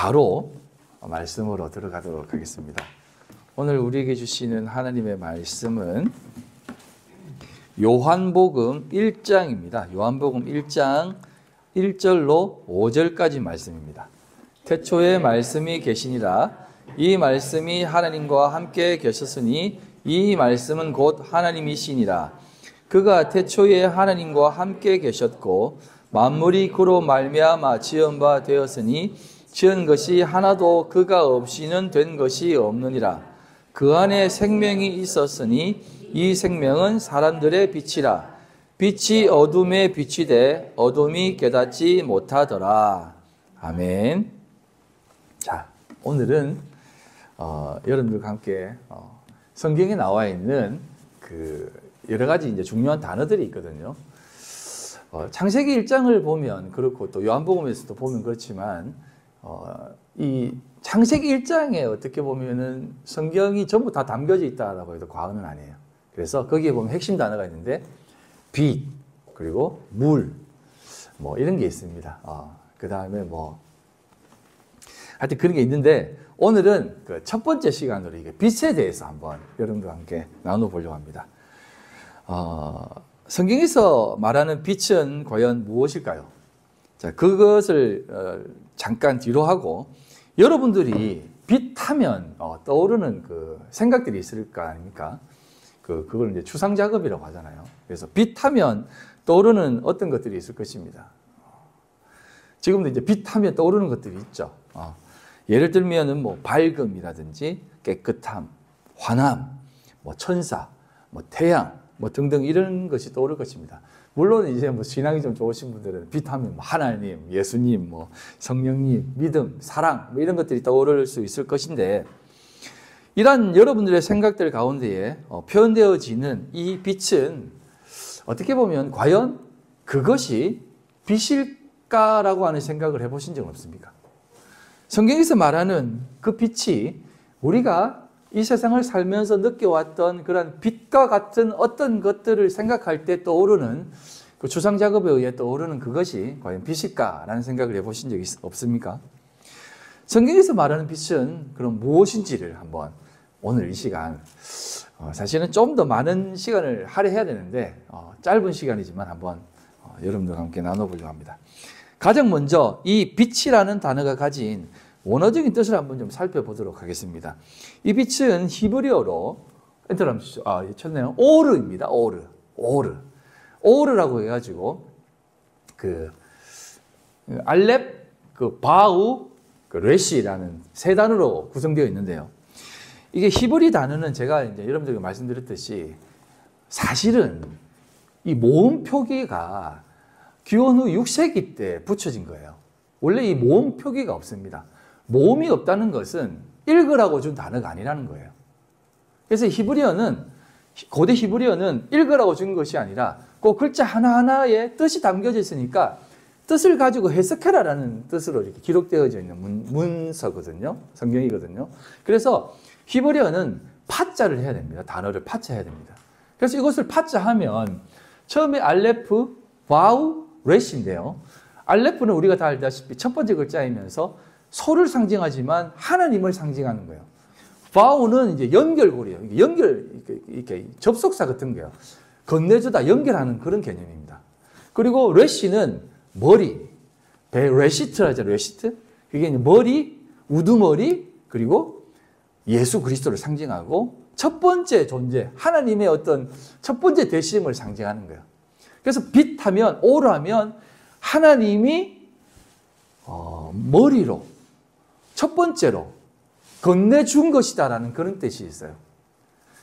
바로 말씀으로 들어가도록 하겠습니다. 오늘 우리에게 주시는 하나님의 말씀은 요한복음 1장입니다. 요한복음 1장 1절로 5절까지 말씀입니다. 태초에 말씀이 계시니라. 이 말씀이 하나님과 함께 계셨으니 이 말씀은 곧 하나님이시니라. 그가 태초에 하나님과 함께 계셨고 만물이 그로 말미암아 지은 바 되었으니 지은 것이 하나도 그가 없이는 된 것이 없느니라. 그 안에 생명이 있었으니 이 생명은 사람들의 빛이라. 빛이 어둠에 비치되 어둠이 깨닫지 못하더라. 아멘. 자, 오늘은 여러분들과 함께 성경에 나와 있는 그 여러 가지 이제 중요한 단어들이 있거든요. 창세기 1장을 보면 그렇고 또 요한복음에서도 보면 그렇지만 이 창세기 1장에 어떻게 보면은 성경이 전부 다 담겨져 있다라고 해도 과언은 아니에요. 그래서 거기에 보면 핵심 단어가 있는데 빛, 그리고 물, 뭐 이런 게 있습니다. 그 다음에 뭐 하여튼 그런 게 있는데 오늘은 그 첫 번째 시간으로 이게 빛에 대해서 한번 여러분들과 함께 나눠보려고 합니다. 성경에서 말하는 빛은 과연 무엇일까요? 자, 그것을 잠깐 뒤로 하고 여러분들이 빛 하면 떠오르는 그 생각들이 있을 거 아닙니까? 그걸 이제 추상 작업이라고 하잖아요. 그래서 빛 하면 떠오르는 어떤 것들이 있을 것입니다. 지금도 이제 빛 하면 떠오르는 것들이 있죠. 예를 들면은 뭐 밝음이라든지 깨끗함, 환함, 뭐 천사, 뭐 태양, 뭐 등등 이런 것이 떠오를 것입니다. 물론 이제 뭐 신앙이 좀 좋으신 분들은 빛하면 뭐 하나님, 예수님, 뭐 성령님, 믿음, 사랑 뭐 이런 것들이 떠오를 수 있을 것인데 이러한 여러분들의 생각들 가운데에 표현되어지는 이 빛은 어떻게 보면 과연 그것이 빛일까라고 하는 생각을 해보신 적 없습니까? 성경에서 말하는 그 빛이 우리가 이 세상을 살면서 느껴왔던 그런 빛과 같은 어떤 것들을 생각할 때 떠오르는 그 추상 작업에 의해 떠오르는 그것이 과연 빛일까라는 생각을 해보신 적이 없습니까? 성경에서 말하는 빛은 그럼 무엇인지를 한번 오늘 이 시간 사실은 좀 더 많은 시간을 할애해야 되는데 짧은 시간이지만 한번 여러분들과 함께 나눠보려고 합니다. 가장 먼저 이 빛이라는 단어가 가진 원어적인 뜻을 한번 좀 살펴보도록 하겠습니다. 이 빛은 히브리어로 엔터를 한번 주시죠. 쳤네요. 오르입니다. 오르라고 해가지고 그 알렙, 그 바우, 그 레시라는 세 단어로 구성되어 있는데요. 이게 히브리 단어는 제가 이제 여러분들에게 말씀드렸듯이 사실은 이 모음 표기가 기원 후 6세기 때 붙여진 거예요. 원래 이 모음 표기가 없습니다. 모음이 없다는 것은 읽으라고 준 단어가 아니라는 거예요. 그래서 고대 히브리어는 읽으라고 준 것이 아니라 그 글자 하나하나에 뜻이 담겨져 있으니까 뜻을 가지고 해석해라라는 뜻으로 이렇게 기록되어져 있는 문서거든요. 성경이거든요. 그래서 히브리어는 파자를 해야 됩니다. 단어를 파자해야 됩니다. 그래서 이것을 파자하면 처음에 알레프, 바우, 레시인데요. 알레프는 우리가 다 알다시피 첫 번째 글자이면서 소를 상징하지만 하나님을 상징하는 거예요. 바우는 이제 연결고리예요. 이렇게 접속사 같은 거예요. 건네주다, 연결하는 그런 개념입니다. 그리고 레시는 머리, 레시트라 하죠. 레시트. 그게 머리, 우두머리, 그리고 예수 그리스도를 상징하고 첫 번째 존재, 하나님의 어떤 첫 번째 되심을 상징하는 거예요. 그래서 빛하면, 오르하면 하나님이 머리로, 첫 번째로 건네준 것이다라는 그런 뜻이 있어요.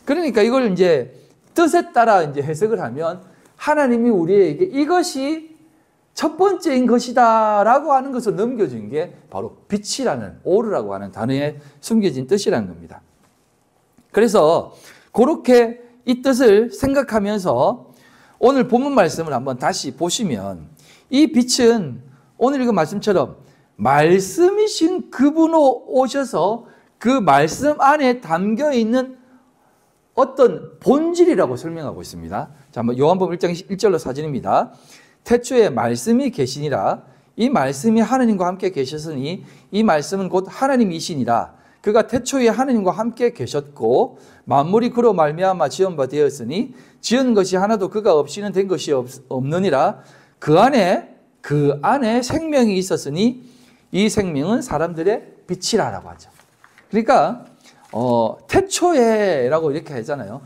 그러니까 이걸 이제 뜻에 따라 이제 해석을 하면 하나님이 우리에게 이것이 첫 번째인 것이다라고 하는 것을 넘겨준 게 바로 빛이라는 오르라고 하는 단어에 숨겨진 뜻이라는 겁니다. 그래서 그렇게 이 뜻을 생각하면서 오늘 본문 말씀을 한번 다시 보시면 이 빛은 오늘 읽은 말씀처럼 말씀이신 그분으로 오셔서 그 말씀 안에 담겨있는 어떤 본질이라고 설명하고 있습니다. 자, 한번 요한복음 1장 1절로 사진입니다. 태초에 말씀이 계시니라. 이 말씀이 하나님과 함께 계셨으니 이 말씀은 곧 하나님이시니라. 그가 태초에 하나님과 함께 계셨고 만물이 그로 말미암아 지은 바 되었으니 지은 것이 하나도 그가 없이는 된 것이 없느니라. 그 안에 생명이 있었으니 이 생명은 사람들의 빛이라라고 하죠. 그러니까 태초에라고 이렇게 하잖아요.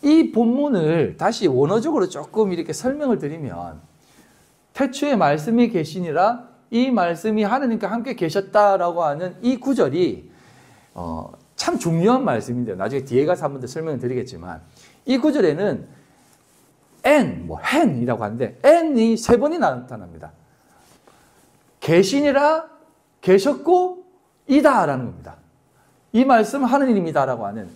이 본문을 다시 원어적으로 조금 이렇게 설명을 드리면 태초에 말씀이 계시니라 이 말씀이 하나님과 함께 계셨다라고 하는 이 구절이 참 중요한 말씀인데요. 나중에 뒤에 가서 한 번 더 설명을 드리겠지만 이 구절에는 hen이라고 하는데 hen이 3번이 나타납니다. 계시니라, 계셨고, 이다라는 겁니다. 이 말씀 하느님이다라고 하는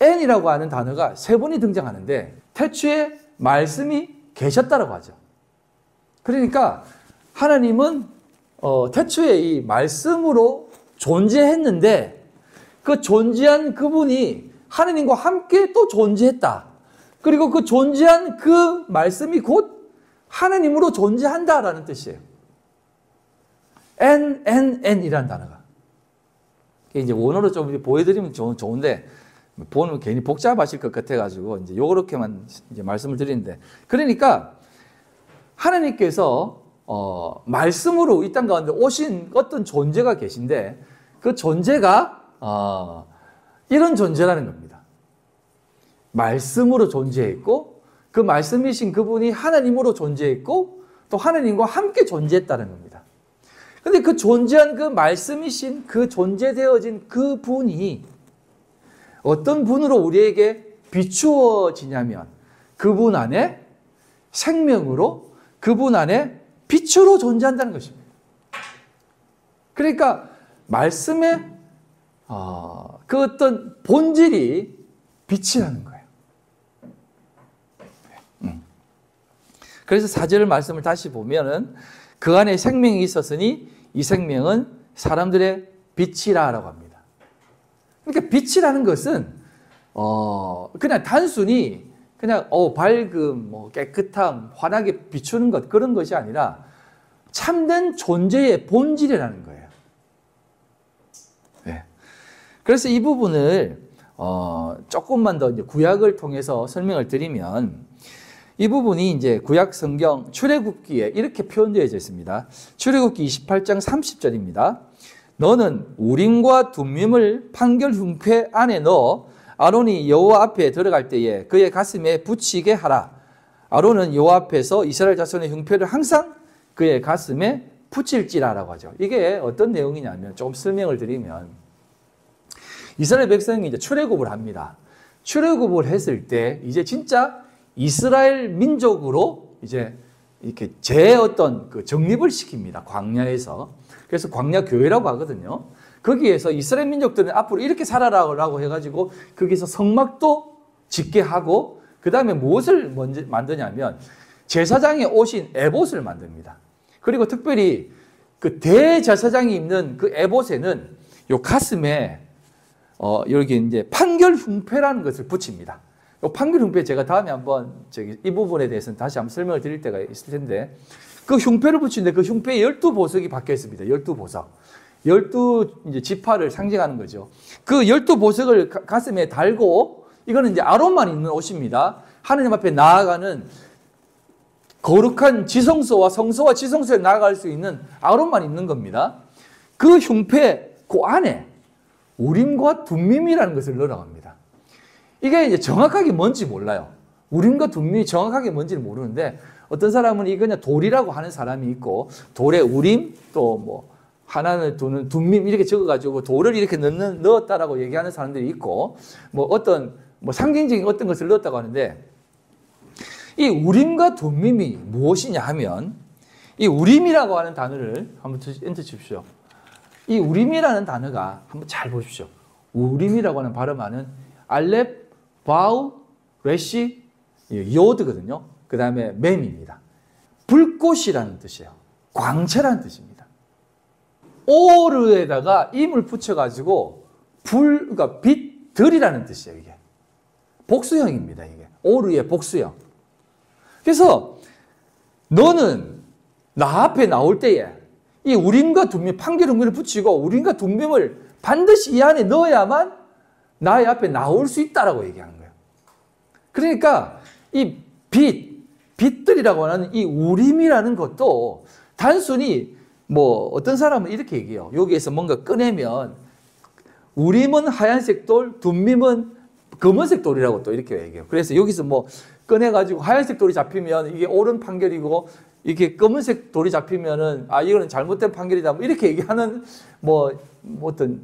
hen이라고 하는 단어가 3번이 등장하는데 태초에 말씀이 계셨다라고 하죠. 그러니까 하나님은 태초에 이 말씀으로 존재했는데 그 존재한 그분이 하나님과 함께 또 존재했다. 그리고 그 존재한 그 말씀이 곧 하나님으로 존재한다라는 뜻이에요. N이라는 단어가. 이제 원어로 좀 보여드리면 좋은데 보면 괜히 복잡하실 것 같아가지고 이제 요렇게만 이제 말씀을 드리는데 그러니까 하나님께서 말씀으로 이 땅 가운데 오신 어떤 존재가 계신데 그 존재가 이런 존재라는 겁니다. 말씀으로 존재했고 그 말씀이신 그분이 하나님으로 존재했고 또 하나님과 함께 존재했다는 겁니다. 그런데 그 존재한 그 말씀이신 그 존재되어진 그 분이 어떤 분으로 우리에게 비추어지냐면 그분 안에 생명으로 그분 안에 빛으로 존재한다는 것입니다. 그러니까 말씀의 그 어떤 본질이 빛이라는 거예요. 그래서 4절 말씀을 다시 보면은 그 안에 생명이 있었으니 이 생명은 사람들의 빛이라라고 합니다. 그러니까 빛이라는 것은 그냥 단순히 그냥 밝음, 깨끗함, 환하게 비추는 것 그런 것이 아니라 참된 존재의 본질이라는 거예요. 네. 그래서 이 부분을 조금만 더 이제 구약을 통해서 설명을 드리면 이 부분이 이제 구약 성경 출애굽기에 이렇게 표현되어져 있습니다. 출애굽기 28장 30절입니다. 너는 우림과 둠밈을 판결 흉패 안에 넣어 아론이 여호와 앞에 들어갈 때에 그의 가슴에 붙이게 하라. 아론은 여호와 앞에서 이스라엘 자손의 흉패를 항상 그의 가슴에 붙일지라라고 하죠. 이게 어떤 내용이냐면 조금 설명을 드리면 이스라엘 백성이 이제 출애굽을 합니다. 출애굽을 했을 때 이제 진짜 이스라엘 민족으로 이제 이렇게 어떤 그 정립을 시킵니다. 광야에서. 그래서 광야 교회라고 하거든요. 거기에서 이스라엘 민족들은 앞으로 이렇게 살아라고 해가지고 거기서 성막도 짓게 하고 그 다음에 무엇을 먼저 만드냐면 제사장이 오신 에봇을 만듭니다. 그리고 특별히 그 대제사장이 입는 그 에봇에는 요 가슴에 여기 이제 판결 흉패라는 것을 붙입니다. 판결 흉패 제가 다음에 한번 이 부분에 대해서는 다시 한번 설명을 드릴 때가 있을 텐데 그 흉패를 붙이는데 그 흉패에 12보석이 박혀 있습니다. 12보석. 12지파를 상징하는 거죠. 그 12보석을 가슴에 달고 이거는 이제 아론만 입는 옷입니다. 하느님 앞에 나아가는 거룩한 지성소와 성소와 지성소에 나아갈 수 있는 아론만 입는 겁니다. 그 흉패 그 안에 우림과 둠밈이라는 것을 넣으라고 합니다. 이게 이제 정확하게 뭔지 몰라요. 우림과 둠밈이 정확하게 뭔지를 모르는데 어떤 사람은 이거 그냥 돌이라고 하는 사람이 있고 돌에 우림 또 하나는 두는 둠밈 이렇게 적어가지고 돌을 이렇게 넣었다라고 얘기하는 사람들이 있고 어떤 상징적인 어떤 것을 넣었다고 하는데 이 우림과 둠밈이 무엇이냐 하면 이 우림이라고 하는 단어를 한번 엔터 칩시오. 이 우림이라는 단어가 한번 잘 보십시오. 우림이라고 하는 발음하는 알렙, 바우, 레시, 요드거든요. 그 다음에 mem입니다. 불꽃이라는 뜻이에요. 광채라는 뜻입니다. 오르에다가 임을 붙여가지고 그러니까 빛들이라는 뜻이에요. 이게 복수형입니다. 이게 오르의 복수형. 그래서 너는 나 앞에 나올 때에 이 우림과 둠밈, 판결음미를 붙이고 우림과 둠밈을 반드시 이 안에 넣어야만 나의 앞에 나올 수 있다라고 얘기하는 거예요. 그러니까 이 빛들이라고 하는 이 우림이라는 것도 단순히 뭐 어떤 사람은 이렇게 얘기해요. 여기에서 뭔가 꺼내면 우림은 하얀색 돌, 둠밈은 검은색 돌이라고 또 이렇게 얘기해요. 그래서 여기서 뭐 꺼내가지고 하얀색 돌이 잡히면 이게 옳은 판결이고 이게 검은색 돌이 잡히면은 이거는 잘못된 판결이다. 뭐 이렇게 얘기하는 뭐 어떤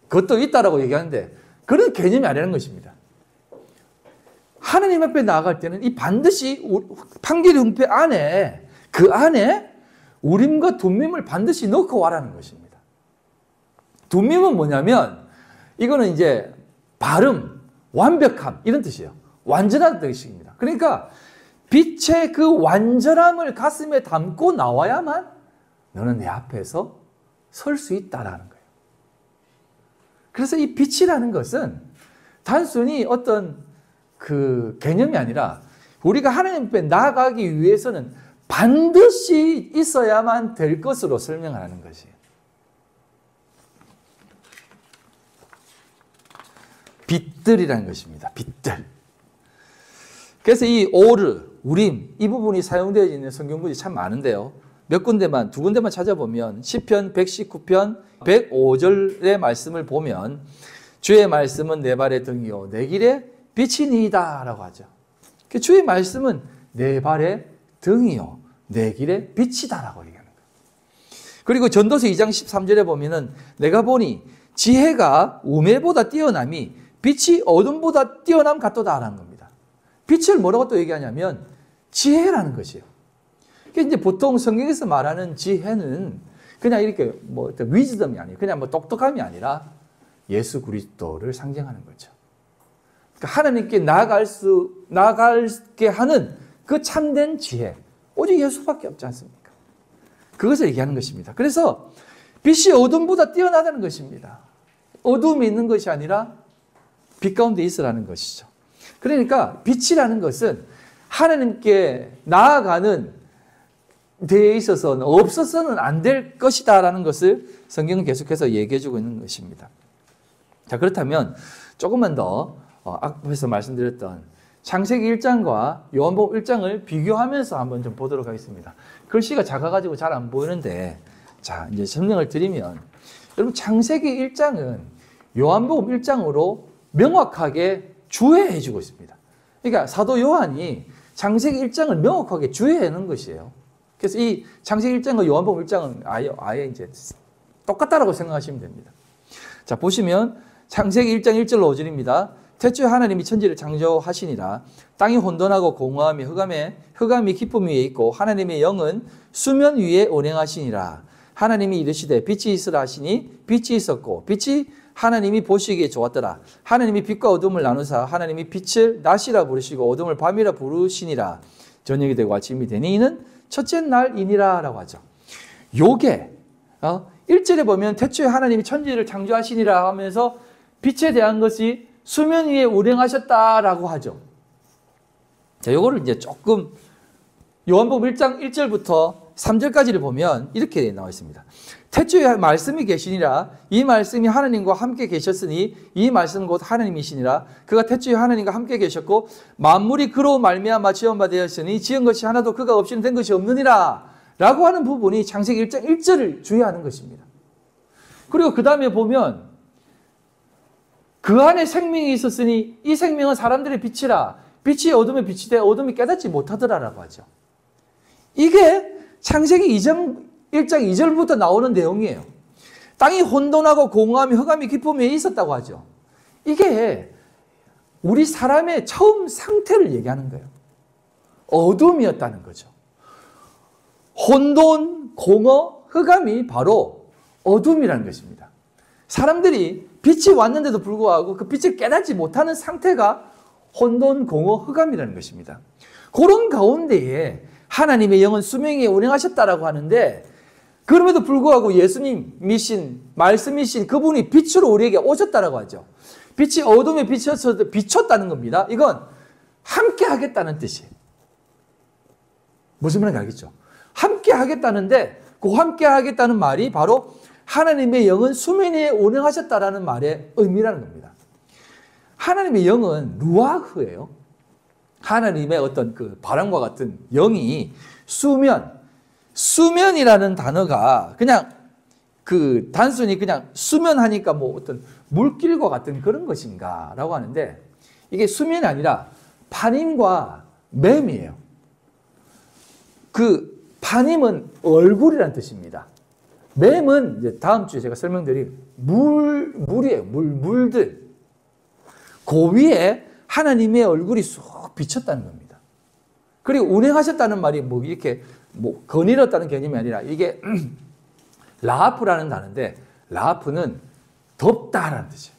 그것도 있다라고 얘기하는데 그런 개념이 아니라는 것입니다. 하나님 앞에 나아갈 때는 이 반드시 판결의 흥패 안에 그 안에 우림과 둠밈을 반드시 넣고 와라는 것입니다. 둠밈은 뭐냐면 이거는 이제 발음, 완벽함 이런 뜻이에요. 완전한 뜻입니다. 그러니까 빛의 그 완전함을 가슴에 담고 나와야만 너는 내 앞에서 설 수 있다라는 거예요. 그래서 이 빛이라는 것은 단순히 어떤 그 개념이 아니라 우리가 하나님 앞에 나아가기 위해서는 반드시 있어야만 될 것으로 설명하는 것이에요. 빛들이라는 것입니다. 빛들. 그래서 이 오르, 우림 이 부분이 사용되어 있는 성경구절이 참 많은데요. 몇 군데만, 두 군데만 찾아보면 시편 119편 105절의 말씀을 보면 주의 말씀은 내 발의 등이요 내 길에 빛이니이다 라고 하죠. 주의 말씀은 내 발의 등이요 내 길에 빛이다 라고 얘기하는 거예요. 그리고 전도서 2장 13절에 보면은 내가 보니 지혜가 우매보다 뛰어남이 빛이 어둠보다 뛰어남 같도다 라는 겁니다. 빛을 뭐라고 또 얘기하냐면 지혜라는 것이에요. 이제 보통 성경에서 말하는 지혜는 그냥 이렇게 뭐 위즈덤이 아니에요. 그냥 뭐 똑똑함이 아니라 예수 그리스도를 상징하는 거죠. 그러니까 하나님께 나아가게 하는 그 참된 지혜. 오직 예수밖에 없지 않습니까? 그것을 얘기하는 것입니다. 그래서 빛이 어둠보다 뛰어나다는 것입니다. 어둠이 있는 것이 아니라 빛 가운데 있으라는 것이죠. 그러니까 빛이라는 것은 하나님께 나아가는 데에 있어서는 없어서는 안 될 것이다라는 것을 성경은 계속해서 얘기해주고 있는 것입니다. 자, 그렇다면 조금만 더 앞에서 말씀드렸던 창세기 1장과 요한복음 1장을 비교하면서 한번 좀 보도록 하겠습니다. 글씨가 작아가지고 잘 안 보이는데, 자, 이제 설명을 드리면, 여러분, 창세기 1장은 요한복음 1장으로 명확하게 주해해주고 있습니다. 그러니까 사도 요한이 창세기 1장을 명확하게 주해하는 것이에요. 그래서 이 창세기 1장과 요한복음 1장은 아예 이제 똑같다라고 생각하시면 됩니다. 자, 보시면 창세기 1장 1절로 5절입니다. 태초에 하나님이 천지를 창조하시니라. 땅이 혼돈하고 공허함이 흑암이 깊음 위에 있고 하나님의 영은 수면 위에 운행하시니라. 하나님이 이르시되 빛이 있으라 하시니 빛이 있었고 빛이 하나님이 보시기에 좋았더라. 하나님이 빛과 어둠을 나누사 하나님이 빛을 낮이라 부르시고 어둠을 밤이라 부르시니라. 저녁이 되고 아침이 되니 이는 첫째 날이니라 라고 하죠. 요게 1절에 보면 태초에 하나님이 천지를 창조하시니라 하면서 빛에 대한 것이 수면 위에 운행하셨다라고 하죠. 자, 요거를 이제 조금 요한복음 1장 1절부터 3절까지를 보면 이렇게 나와 있습니다. 태초에 말씀이 계시니라. 이 말씀이 하나님과 함께 계셨으니 이 말씀은 곧 하나님이시니라. 그가 태초에 하나님과 함께 계셨고 만물이 그로 말미암아 지은 바 되었으니 지은 것이 하나도 그가 없이는 된 것이 없느니라 라고 하는 부분이 창세기 1장 1절을 주의하는 것입니다. 그리고 그 다음에 보면 그 안에 생명이 있었으니 이 생명은 사람들의 빛이라. 빛이 어둠에 빛이 돼 어둠이 깨닫지 못하더라라고 하죠. 이게 창세기 1장 2절부터 나오는 내용이에요. 땅이 혼돈하고 공허함이 흑암이 깊음에 있었다고 하죠. 이게 우리 사람의 처음 상태를 얘기하는 거예요. 어둠이었다는 거죠. 혼돈, 공허, 흑암이 바로 어둠이라는 것입니다. 사람들이 빛이 왔는데도 불구하고 그 빛을 깨닫지 못하는 상태가 혼돈, 공허, 흑암이라는 것입니다. 그런 가운데에 하나님의 영은 수명에 운행하셨다라고 하는데 그럼에도 불구하고 예수님이신 말씀이신 그분이 빛으로 우리에게 오셨다라고 하죠. 빛이 어둠에 비쳤다는 겁니다. 이건 함께 하겠다는 뜻이에요. 무슨 말인지 알겠죠? 함께 하겠다는데 그 함께 하겠다는 말이 바로 하나님의 영은 수면 위에 운행하셨다라는 말의 의미라는 겁니다. 하나님의 영은 루아흐예요. 하나님의 어떤 그 바람과 같은 영이 수면이라는 단어가 그냥 그 단순히 그냥 수면하니까 뭐 어떤 물길과 같은 그런 것인가 라고 하는데 이게 수면이 아니라 반임과 맴이에요. 그 반임은 얼굴이라는 뜻입니다. 맴은 이제 다음 주에 제가 설명드릴 물이에요. 물들. 그 위에 하나님의 얼굴이 쏙 비쳤다는 겁니다. 그리고 운행하셨다는 말이 뭐 이렇게 뭐 거닐었다는 개념이 아니라 이게 라하프라는 단어인데 라하프는 덮다라는 뜻이에요.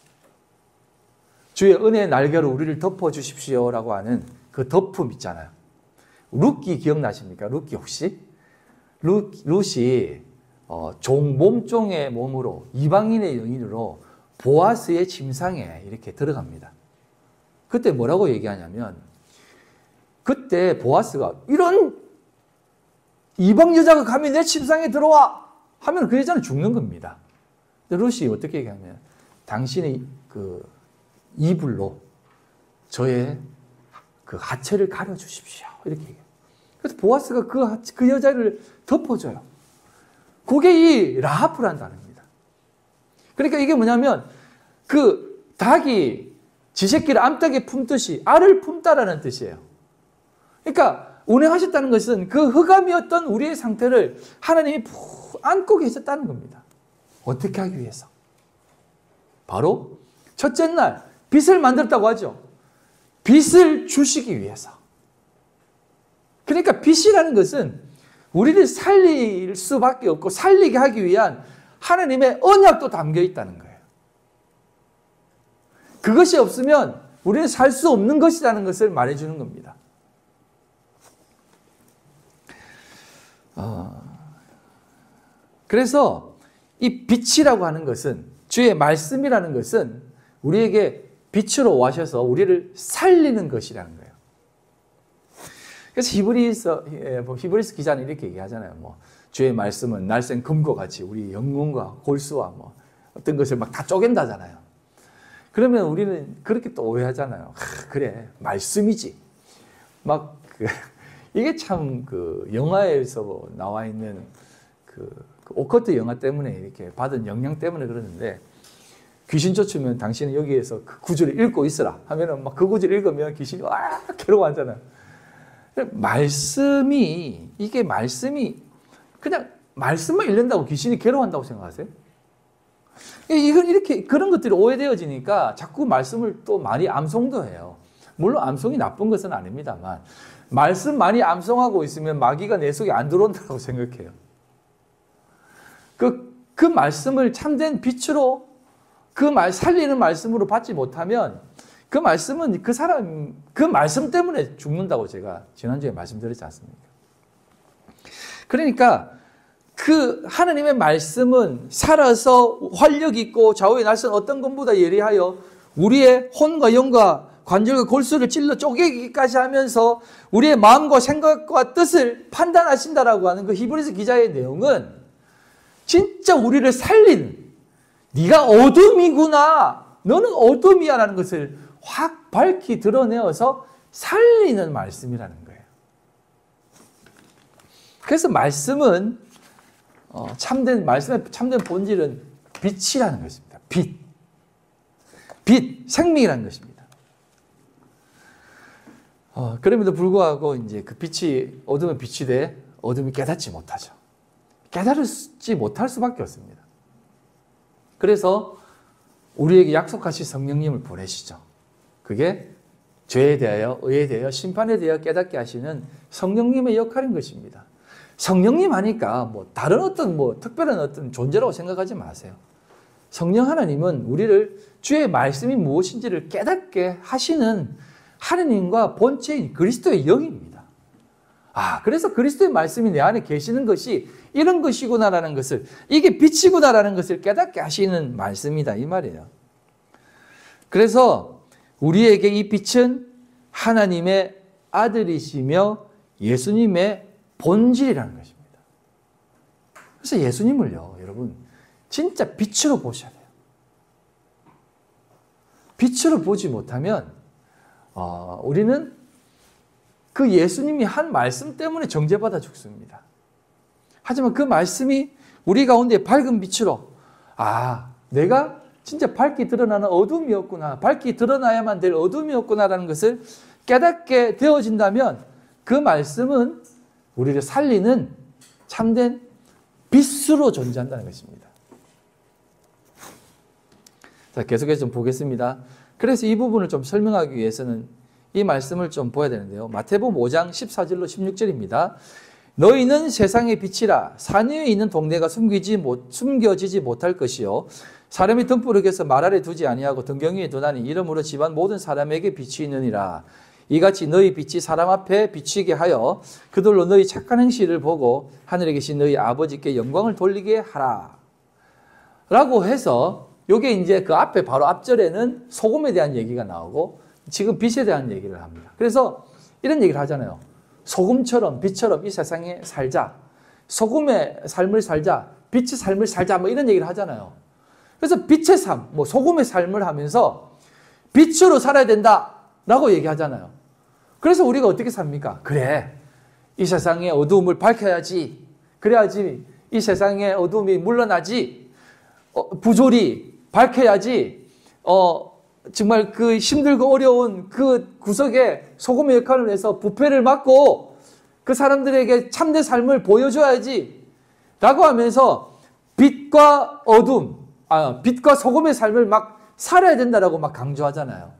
주의 은혜의 날개로 우리를 덮어주십시오라고 하는 그 덮음 있잖아요. 룻기 기억나십니까? 룻기 혹시? 룻이 몸종의 몸으로 이방인의 영인으로 보아스의 침상에 이렇게 들어갑니다. 그때 뭐라고 얘기하냐면 그때 보아스가 이런 이방 여자가 감히 내 침상에 들어와 하면 그 여자는 죽는 겁니다. 근데 룻이 어떻게 얘기하냐면 당신의 그 이불로 저의 그 하체를 가려주십시오. 이렇게 얘기해요. 그래서 보아스가 그 여자를 덮어줘요. 그게 이 라하프라는 단어입니다. 그러니까 이게 뭐냐면 그 닭이 지 새끼를 암탉에 품듯이 알을 품다라는 뜻이에요. 그러니까 운행하셨다는 것은 그 흑암이었던 우리의 상태를 하나님이 푹 안고 계셨다는 겁니다. 어떻게 하기 위해서? 바로 첫째 날 빛을 만들었다고 하죠. 빛을 주시기 위해서. 그러니까 빛이라는 것은 우리를 살릴 수밖에 없고 살리게 하기 위한 하나님의 언약도 담겨 있다는 거예요. 그것이 없으면 우리는 살 수 없는 것이라는 것을 말해주는 겁니다. 그래서 이 빛이라고 하는 것은 주의 말씀이라는 것은 우리에게 빛으로 와셔서 우리를 살리는 것이라는 거예요. 그래서 히브리서 기자는 이렇게 얘기하잖아요. 뭐 주의 말씀은 날쌘 금과 같이 우리 영혼과 골수와 뭐 어떤 것을 막 다 쪼갠다잖아요. 그러면 우리는 그렇게 또 오해하잖아요. 그래 말씀이지. 이게 참 그 영화에서 나와 있는 그 오컬트 영화 때문에 이렇게 받은 영향 때문에 그러는데 귀신 쫓으면 당신은 여기에서 그 구절을 읽고 있으라 하면은 막 그 구절 읽으면 귀신이 와 괴로워하잖아요. 이게 말씀이 그냥 말씀만 읽는다고 귀신이 괴로워한다고 생각하세요? 이건 이렇게 그런 것들이 오해되어지니까 자꾸 말씀을 또 많이 암송도 해요. 물론 암송이 나쁜 것은 아닙니다만 말씀 많이 암송하고 있으면 마귀가 내 속에 안 들어온다고 생각해요. 그 말씀을 참된 빛으로 살리는 말씀으로 받지 못하면 그 말씀은 그 말씀 때문에 죽는다고 제가 지난주에 말씀드렸지 않습니까? 그러니까 그 하나님의 말씀은 살아서 활력 있고 좌우의 날선 어떤 것보다 예리하여 우리의 혼과 영과 관절과 골수를 찔러 쪼개기까지 하면서 우리의 마음과 생각과 뜻을 판단하신다라고 하는 그 히브리서 기자의 내용은 진짜 우리를 살리는 네가 어둠이구나 너는 어둠이야 라는 것을 확 밝히 드러내어서 살리는 말씀이라는 거예요. 그래서 말씀은 말씀의 참된 본질은 빛이라는 것입니다. 빛, 생명이라는 것입니다. 그럼에도 불구하고 이제 그 빛이 어둠의 빛이 돼 어둠이 깨닫지 못하죠. 깨달지 못할 수밖에 없습니다. 그래서 우리에게 약속하신 성령님을 보내시죠. 그게 죄에 대하여, 의에 대하여, 심판에 대하여 깨닫게 하시는 성령님의 역할인 것입니다. 성령님 하니까 뭐 다른 어떤 특별한 어떤 존재라고 생각하지 마세요. 성령 하나님은 우리를 주의 말씀이 무엇인지를 깨닫게 하시는 하나님과 본체인 그리스도의 영입니다. 그래서 그리스도의 말씀이 내 안에 계시는 것이 이런 것이구나라는 것을, 이게 빛이구나라는 것을 깨닫게 하시는 말씀이다 이 말이에요. 그래서 우리에게 이 빛은 하나님의 아들이시며 예수님의 본질이라는 것입니다. 그래서 예수님을요, 여러분, 진짜 빛으로 보셔야 돼요. 빛으로 보지 못하면 우리는 그 예수님이 한 말씀 때문에 정죄받아 죽습니다. 하지만 그 말씀이 우리 가운데 밝은 빛으로 내가 진짜 밝게 드러나는 어둠이었구나, 밝게 드러나야만 될 어둠이었구나라는 것을 깨닫게 되어진다면 그 말씀은 우리를 살리는 참된 빛으로 존재한다는 것입니다. 자, 계속해서 좀 보겠습니다. 그래서 이 부분을 좀 설명하기 위해서는 이 말씀을 좀 보아야 되는데요. 마태복음 5장 14절로 16절입니다. 너희는 세상의 빛이라. 산 위에 있는 동네가 숨겨지지 못할 것이요 사람이 등불을 켜서 말 아래 두지 아니하고 등경 위에 두나니 이러므로 집안 모든 사람에게 빛이 있느니라. 이같이 너희 빛이 사람 앞에 비치게 하여 그들로 너희 착한 행실을 보고 하늘에 계신 너희 아버지께 영광을 돌리게 하라. 라고 해서 요게 이제 그 앞에 바로 앞절에는 소금에 대한 얘기가 나오고 지금 빛에 대한 얘기를 합니다. 그래서 이런 얘기를 하잖아요. 소금처럼 빛처럼 이 세상에 살자. 소금의 삶을 살자. 빛의 삶을 살자. 뭐 이런 얘기를 하잖아요. 그래서 빛의 삶, 소금의 삶을 하면서 빛으로 살아야 된다라고 얘기하잖아요. 그래서 우리가 어떻게 삽니까? 그래, 이 세상의 어두움을 밝혀야지. 그래야지 이 세상의 어두움이 물러나지. 부조리 밝혀야지. 정말 그 힘들고 어려운 그 구석에 소금의 역할을 해서 부패를 막고 그 사람들에게 참된 삶을 보여줘야지. 라고 하면서 빛과 어둠, 빛과 소금의 삶을 막 살아야 된다라고 막 강조하잖아요.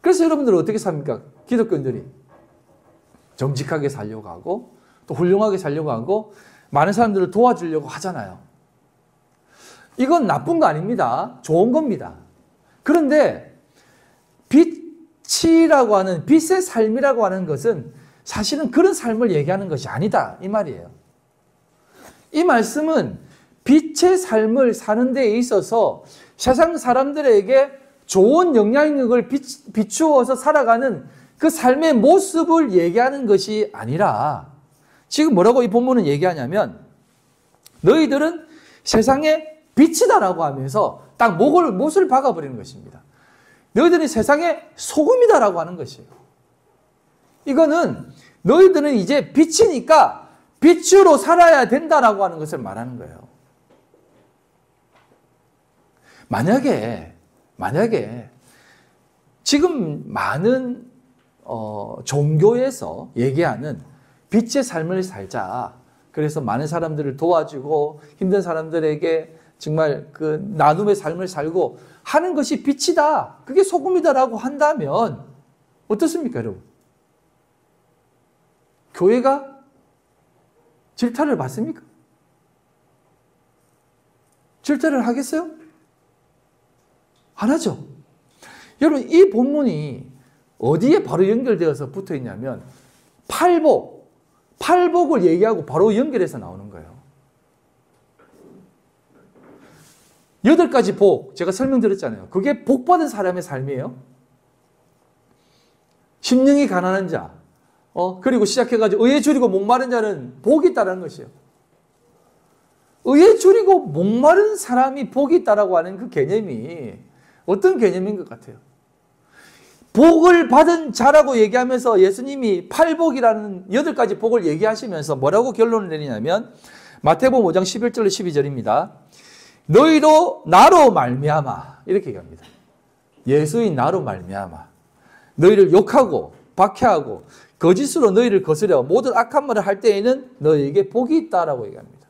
그래서 여러분들은 어떻게 삽니까? 기독교인들이 정직하게 살려고 하고 또 훌륭하게 살려고 하고 많은 사람들을 도와주려고 하잖아요. 이건 나쁜 거 아닙니다. 좋은 겁니다. 그런데 빛이라고 하는, 빛의 삶이라고 하는 것은 사실은 그런 삶을 얘기하는 것이 아니다 이 말이에요. 이 말씀은 빛의 삶을 사는 데 있어서 세상 사람들에게 좋은 영향력을 비추어서 살아가는 그 삶의 모습을 얘기하는 것이 아니라 지금 뭐라고 이 본문은 얘기하냐면 너희들은 세상의 빛이다라고 하면서 딱 못을 박아버리는 것입니다. 너희들은 세상의 소금이다라고 하는 것이에요. 이거는 너희들은 이제 빛이니까 빛으로 살아야 된다라고 하는 것을 말하는 거예요. 만약에 지금 많은 종교에서 얘기하는 빛의 삶을 살자. 그래서 많은 사람들을 도와주고 힘든 사람들에게 정말 그 나눔의 삶을 살고 하는 것이 빛이다. 그게 소금이다라고 한다면 어떻습니까, 여러분? 교회가 질타를 받습니까? 질타를 하겠어요? 안 하죠. 여러분, 이 본문이 어디에 바로 연결되어서 붙어 있냐면 팔복을 얘기하고 바로 연결해서 나오는 거예요. 8가지 복, 제가 설명드렸잖아요. 그게 복받은 사람의 삶이에요. 심령이 가난한 자, 그리고 시작해가지고 의에 줄이고 목마른 자는 복이 있다는 것이에요. 의에 줄이고 목마른 사람이 복이 있다라고 하는 그 개념이 어떤 개념인 것 같아요? 복을 받은 자라고 얘기하면서 예수님이 팔복이라는 8가지 복을 얘기하시면서 뭐라고 결론을 내리냐면 마태복음 5장 11절로 12절입니다. 너희로 나로 말미암아 이렇게 얘기합니다. 예수인 나로 말미암아 너희를 욕하고 박해하고 거짓으로 너희를 거스려 모든 악한 말을 할 때에는 너희에게 복이 있다라고 얘기합니다.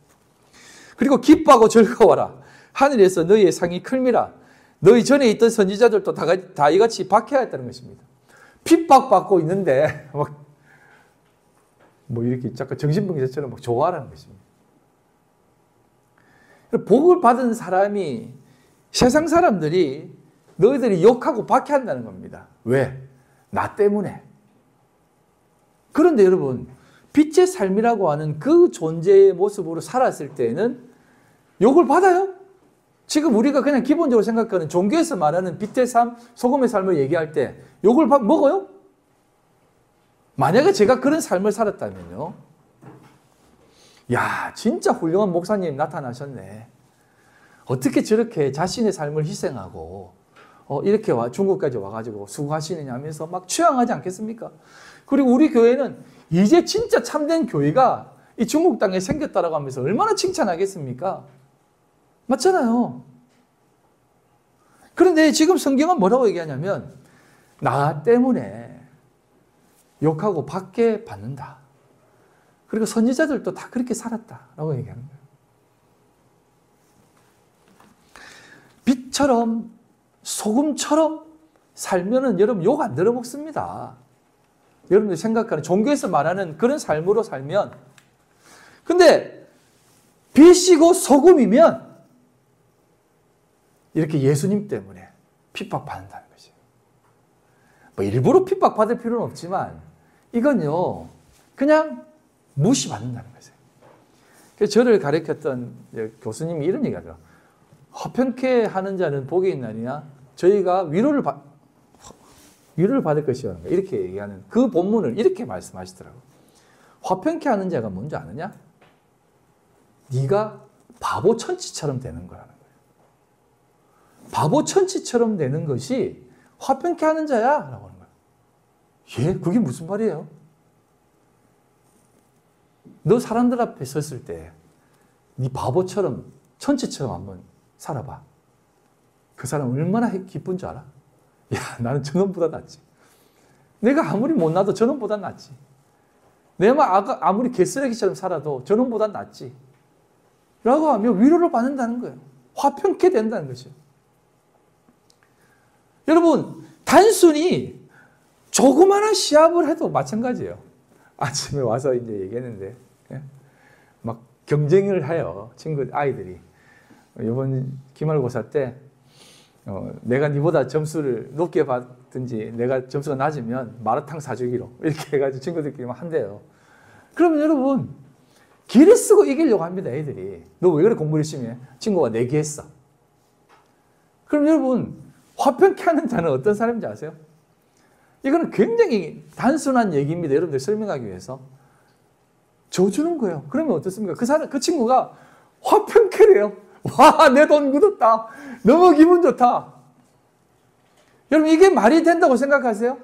그리고 기뻐하고 즐거워라. 하늘에서 너희의 상이 클미라. 너희 전에 있던 선지자들도 다 이같이 박해하였다는 것입니다. 핍박받고 있는데 이렇게 잠깐 정신병자처럼 좋아하라는 것입니다. 복을 받은 사람이 세상 사람들이 너희들이 욕하고 박해한다는 겁니다. 왜? 나 때문에. 그런데 여러분, 빛의 삶이라고 하는 그 존재의 모습으로 살았을 때는 욕을 받아요? 지금 우리가 그냥 기본적으로 생각하는 종교에서 말하는 빛의 삶, 소금의 삶을 얘기할 때 욕을 먹어요? 만약에 제가 그런 삶을 살았다면요. 야, 진짜 훌륭한 목사님 나타나셨네. 어떻게 저렇게 자신의 삶을 희생하고 이렇게 중국까지 와가지고 수고하시느냐 하면서 막 취향하지 않겠습니까? 그리고 우리 교회는 이제 진짜 참된 교회가 이 중국 땅에 생겼다라고 하면서 얼마나 칭찬하겠습니까? 맞잖아요. 그런데 지금 성경은 뭐라고 얘기하냐면 나 때문에 욕하고 받게 받는다. 그리고 선지자들도 다 그렇게 살았다라고 얘기하는 거예요. 빛처럼 소금처럼 살면은 여러분 욕 안 들어먹습니다. 여러분들이 생각하는 종교에서 말하는 그런 삶으로 살면, 근데 빛이고 소금이면 이렇게 예수님 때문에 핍박받는다는 거죠. 뭐 일부러 핍박받을 필요는 없지만 이건요 그냥 무시받는다는 거죠. 그래서 저를 가르쳤던 교수님이 이런 얘기하더라고요. 화평케 하는 자는 복이 있나니냐? 저희가 위로를 받을 것이요. 이렇게 얘기하는 그 본문을 이렇게 말씀하시더라고요. 화평케 하는 자가 뭔지 아느냐? 네가 바보 천치처럼 되는 거라는 거예요. 바보 천치처럼 되는 것이 화평케 하는 자야 라고 하는 거예요. 예? 그게 무슨 말이에요? 너 사람들 앞에 섰을 때 네 바보처럼 천치처럼 한번 살아봐. 그 사람 얼마나 기쁜 줄 알아? 야, 나는 저놈보다 낫지. 내가 아무리 못나도 저놈보다 낫지. 내가 아무리 개쓰레기처럼 살아도 저놈보다 낫지. 라고 하며 위로를 받는다는 거예요. 화평케 된다는 거죠. 여러분, 단순히 조그마한 시합을 해도 마찬가지예요. 아침에 와서 이제 얘기했는데, 막 경쟁을 해요. 아이들이. 이번 기말고사 때, 내가 니보다 점수를 높게 받든지 내가 점수가 낮으면 마라탕 사주기로 이렇게 해가지고 친구들끼리 막 한대요. 그러면 여러분, 기를 쓰고 이기려고 합니다, 애들이. 너 왜 그래 공부 열심히 해? 친구가 내기했어. 그럼 여러분, 화평케 하는 자는 어떤 사람인지 아세요? 이거는 굉장히 단순한 얘기입니다. 여러분들 설명하기 위해서. 져주는 거예요. 그러면 어떻습니까? 그 친구가 화평케래요. 와, 내 돈 묻었다. 너무 기분 좋다. 여러분, 이게 말이 된다고 생각하세요?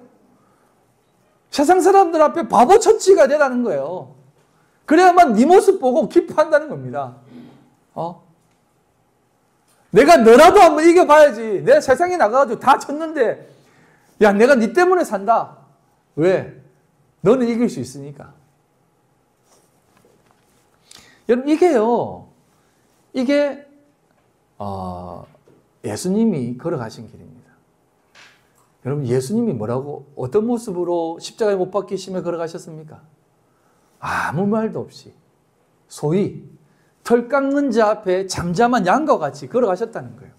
세상 사람들 앞에 바보 처치가 되라는 거예요. 그래야만 네 모습 보고 기뻐한다는 겁니다. 내가 너라도 한번 이겨봐야지. 내가 세상에 나가가지고 다 졌는데, 야, 내가 네 때문에 산다. 왜? 너는 이길 수 있으니까. 여러분, 이게 예수님이 걸어가신 길입니다. 여러분, 예수님이 뭐라고, 어떤 모습으로 십자가에 못 박히시며 걸어가셨습니까? 아무 말도 없이 소위 털 깎는 자 앞에 잠잠한 양과 같이 걸어가셨다는 거예요.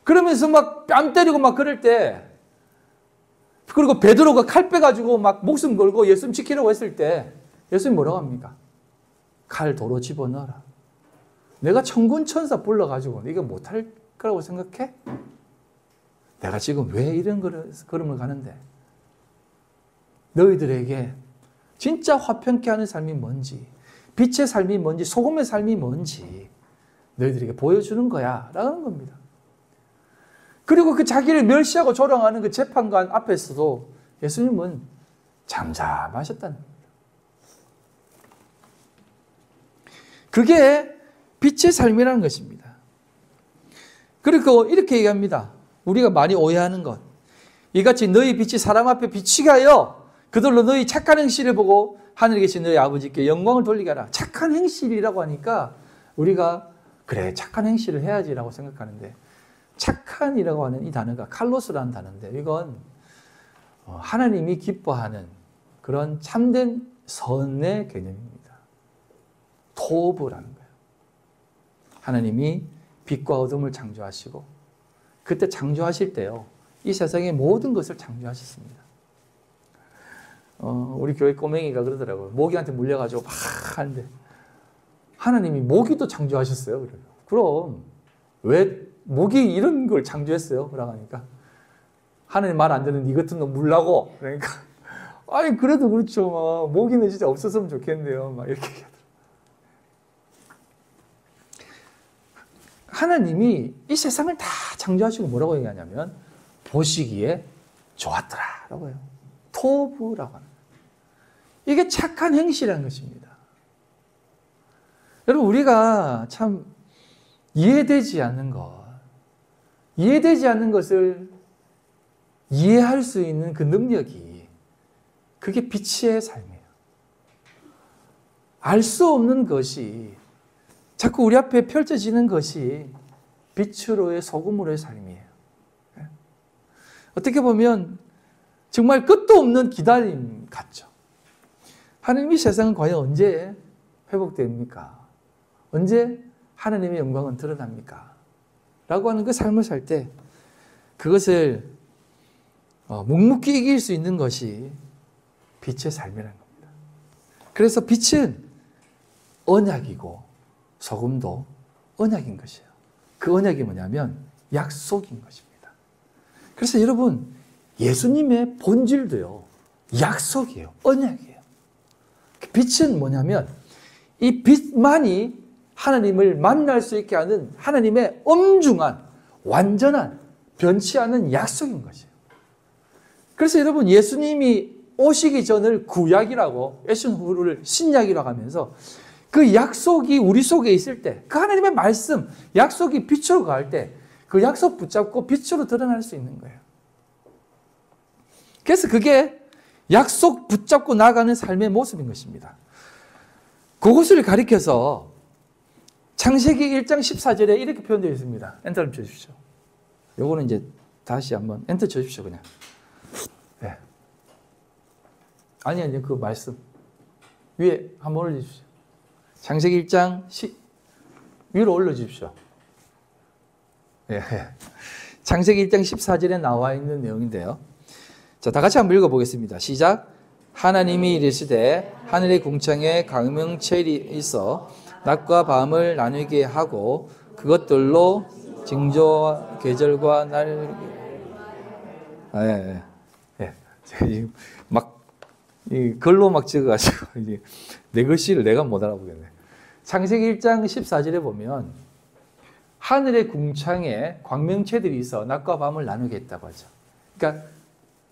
그러면서 막 뺨 때리고 막 그럴 때, 그리고 베드로가 칼 빼가지고 막 목숨 걸고 예수님 지키려고 했을 때 예수님 뭐라고 합니까? 칼 도로 집어넣어라. 내가 천군 천사 불러가지고 이거 못할 거라고 생각해? 내가 지금 왜 이런 걸음을 가는데? 너희들에게 진짜 화평케 하는 삶이 뭔지, 빛의 삶이 뭔지, 소금의 삶이 뭔지 너희들에게 보여주는 거야 라는 겁니다. 그리고 그 자기를 멸시하고 조롱하는 그 재판관 앞에서도 예수님은 잠잠하셨다는 겁니다. 그게 빛의 삶이라는 것입니다. 그리고 이렇게 얘기합니다. 우리가 많이 오해하는 것. 이같이 너희 빛이 사람 앞에 비치게 하여 그들로 너희 착한 행실을 보고 하늘에 계신 너희 아버지께 영광을 돌리게 하라. 착한 행실이라고 하니까 우리가 그래 착한 행실을 해야지라고 생각하는데, 착한이라고 하는 이 단어가 칼로스라는 단어인데, 이건 하나님이 기뻐하는 그런 참된 선의 개념입니다. 토브라는 거예요. 하나님이 빛과 어둠을 창조하시고 그때 창조하실 때요, 이 세상의 모든 것을 창조하셨습니다. 우리 교회 꼬맹이가 그러더라고요. 모기한테 물려가지고 막 하는데 하나님이 모기도 창조하셨어요. 그래요. 그럼 왜 모기 이런 걸 창조했어요? 그러고 하니까 하나님 말 안 듣는 이 같은 놈 물라고. 그러니까 아니 그래도 그렇죠. 막 모기는 진짜 없었으면 좋겠는데요. 막 이렇게 얘기하더라고요. 하나님이 이 세상을 다 창조하시고 뭐라고 얘기하냐면 보시기에 좋았더라라고 해요. 토부라고 하는 거예요. 이게 착한 행실이라는 것입니다. 여러분 우리가 참 이해되지 않는 것을 이해할 수 있는 그 능력이 그게 빛의 삶이에요. 알 수 없는 것이 자꾸 우리 앞에 펼쳐지는 것이 빛으로의 소금으로의 삶이에요. 어떻게 보면 정말 끝도 없는 기다림 같죠. 하나님 이 세상은 과연 언제 회복됩니까? 언제 하나님의 영광은 드러납니까? 라고 하는 그 삶을 살 때 그것을 묵묵히 이길 수 있는 것이 빛의 삶이라는 겁니다. 그래서 빛은 언약이고 소금도 언약인 것이에요. 그 언약이 뭐냐면 약속인 것입니다. 그래서 여러분 예수님의 본질도요 약속이에요. 언약이에요. 빛은 뭐냐면 이 빛만이 하나님을 만날 수 있게 하는 하나님의 엄중한 완전한 변치 않는 약속인 것이에요. 그래서 여러분 예수님이 오시기 전을 구약이라고 예수님 후를 신약이라고 하면서 그 약속이 우리 속에 있을 때 그 하나님의 말씀 약속이 빛으로 갈 때 그 약속 붙잡고 빛으로 드러날 수 있는 거예요. 그래서 그게 약속 붙잡고 나가는 삶의 모습인 것입니다. 그것을 가리켜서 창세기 1장 14절에 이렇게 표현되어 있습니다. 엔터를 쳐주십시오. 요거는 이제 다시 한번 엔터 쳐주십시오. 그냥. 네. 아니 그 말씀 위에 한번 올려주십시오. 창세기 1장 위로 올려주십시오. 예. 창세기 1장 14절에 나와 있는 내용인데요. 자, 다 같이 한번 읽어보겠습니다. 시작. 하나님이 이르시되 하늘의 궁창에 광명체리 있어 낮과 밤을 나누게 하고 그것들로 징조와 계절과 날 막 글로 막 적어가지고 내 글씨를 내가 못 알아보겠네. 창세기 1장 14절에 보면 하늘의 궁창에 광명체들이 있어 낮과 밤을 나누게 했다고 하죠. 그러니까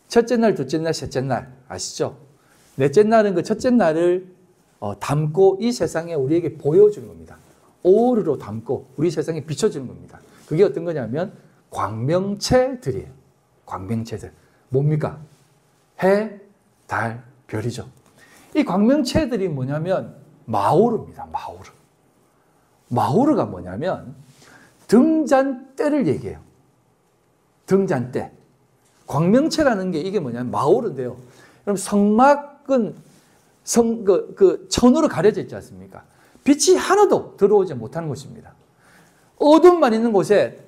첫째 날, 둘째 날, 셋째 날 아시죠? 넷째 날은 그 첫째 날을 담고 이 세상에 우리에게 보여주는 겁니다. 오르로 담고 우리 세상에 비춰주는 겁니다. 그게 어떤 거냐면 광명체들이에요. 광명체들. 뭡니까? 해, 달, 별이죠. 이 광명체들이 뭐냐면 마오르입니다. 마오르. 마오르가 뭐냐면 등잔대를 얘기해요. 등잔대. 광명체라는 게 이게 뭐냐면 마오르인데요. 그럼 성막은 천으로 가려져 있지 않습니까? 빛이 하나도 들어오지 못하는 곳입니다. 어둠만 있는 곳에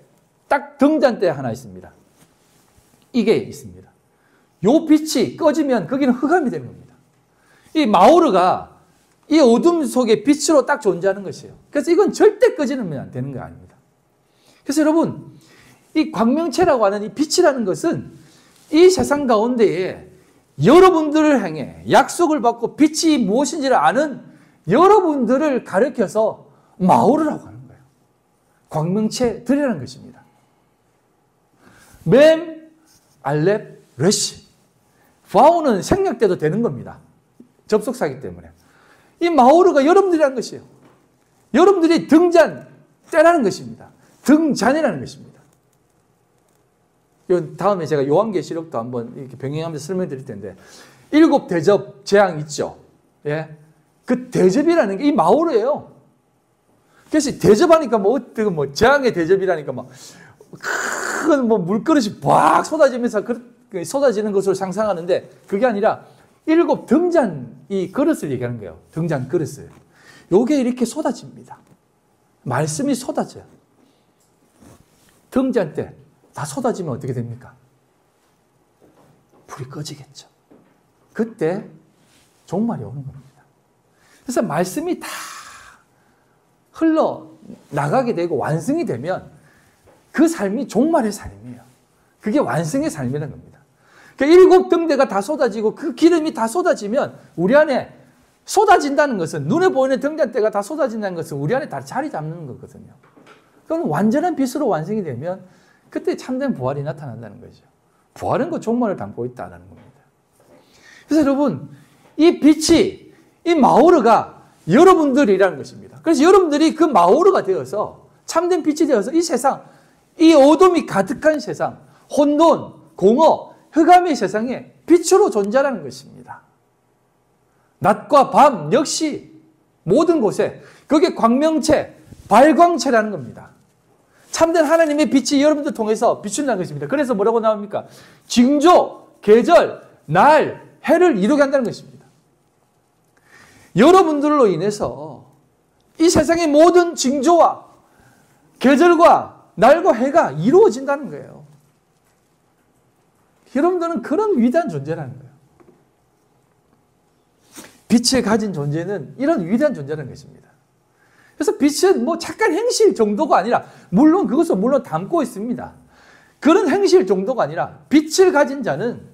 딱 등잔대 하나 있습니다. 이게 있습니다. 요 빛이 꺼지면 거기는 흑암이 되는 겁니다. 이 마오르가 이 어둠 속에 빛으로 딱 존재하는 것이에요. 그래서 이건 절대 꺼지면 안 되는 거 아닙니다. 그래서 여러분, 이 광명체라고 하는 이 빛이라는 것은 이 세상 가운데에 여러분들을 향해 약속을 받고 빛이 무엇인지를 아는 여러분들을 가리켜서 마오르라고 하는 거예요. 광명체들이라는 것입니다. 맴, 알렙, 레시. 바오는 생략돼도 되는 겁니다. 접속사기 때문에. 이 마오르가 여러분들이라는 것이에요. 여러분들이 등잔대라는 것입니다. 등잔이라는 것입니다. 다음에 제가 요한계시록도 한번 이렇게 병행하면서 설명드릴 텐데 7 대접 재앙 있죠. 예, 그 대접이라는 게 이 마오르예요. 그래서 대접하니까 뭐 재앙의 대접이라니까 막 큰 뭐 물그릇이 막 쏟아지면서 쏟아지는 것으로 상상하는데 그게 아니라 7 등잔 이 그릇을 얘기하는 거예요. 등잔 그릇을. 요게 이렇게 쏟아집니다. 말씀이 쏟아져요. 등잔대 다 쏟아지면 어떻게 됩니까? 불이 꺼지겠죠. 그때 종말이 오는 겁니다. 그래서 말씀이 다 흘러나가게 되고 완성이 되면 그 삶이 종말의 삶이에요. 그게 완성의 삶이라는 겁니다. 그러니까 7 등대가 다 쏟아지고 그 기름이 다 쏟아지면 우리 안에 쏟아진다는 것은 눈에 보이는 등잔대가 다 쏟아진다는 것은 우리 안에 다 자리 잡는 거거든요. 그건 완전한 빛으로 완성이 되면 그때 참된 부활이 나타난다는 거죠. 부활은 그 종말을 담고 있다는 겁니다. 그래서 여러분, 이 빛이, 이 마오르가 여러분들이라는 것입니다. 그래서 여러분들이 그 마오르가 되어서 참된 빛이 되어서 이 세상, 이 어둠이 가득한 세상, 혼돈, 공허, 흑암의 세상에 빛으로 존재하는 것입니다. 낮과 밤 역시 모든 곳에 그게 광명체, 발광체라는 겁니다. 참된 하나님의 빛이 여러분들 통해서 비춘다는 것입니다. 그래서 뭐라고 나옵니까? 징조, 계절, 날, 해를 이루게 한다는 것입니다. 여러분들로 인해서 이 세상의 모든 징조와 계절과 날과 해가 이루어진다는 거예요. 여러분들은 그런 위대한 존재라는 거예요. 빛을 가진 존재는 이런 위대한 존재라는 것입니다. 그래서 빛은 뭐 착한 행실 정도가 아니라, 물론 그것을 물론 담고 있습니다. 그런 행실 정도가 아니라 빛을 가진 자는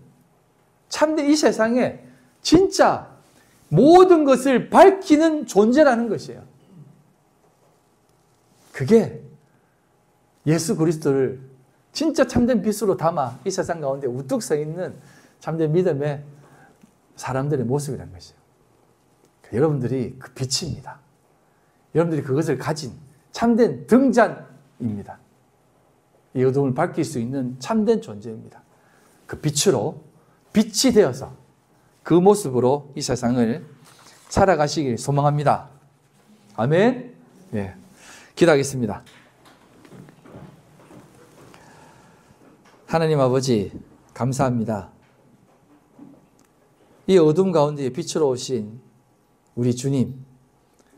참된 이 세상에 진짜 모든 것을 밝히는 존재라는 것이에요. 그게 예수 그리스도를 진짜 참된 빛으로 담아 이 세상 가운데 우뚝 서 있는 참된 믿음의 사람들의 모습이라는 것이에요. 여러분들이 그 빛입니다. 여러분들이 그것을 가진 참된 등잔입니다. 이 어둠을 밝힐 수 있는 참된 존재입니다. 그 빛으로 빛이 되어서 그 모습으로 이 세상을 살아가시길 소망합니다. 아멘. 예. 기도하겠습니다. 하나님 아버지, 감사합니다. 이 어둠 가운데 빛으로 오신 우리 주님,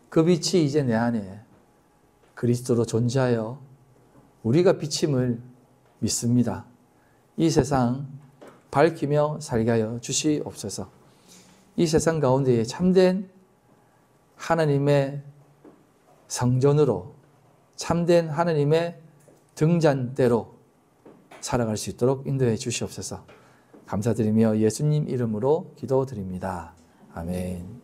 그 빛이 이제 내 안에 그리스도로 존재하여 우리가 비침을 믿습니다. 이 세상 밝히며 살게 하여 주시옵소서. 이 세상 가운데 참된 하나님의 성전으로, 참된 하나님의 등잔대로 살아갈 수 있도록 인도해 주시옵소서. 감사드리며 예수님 이름으로 기도드립니다. 아멘.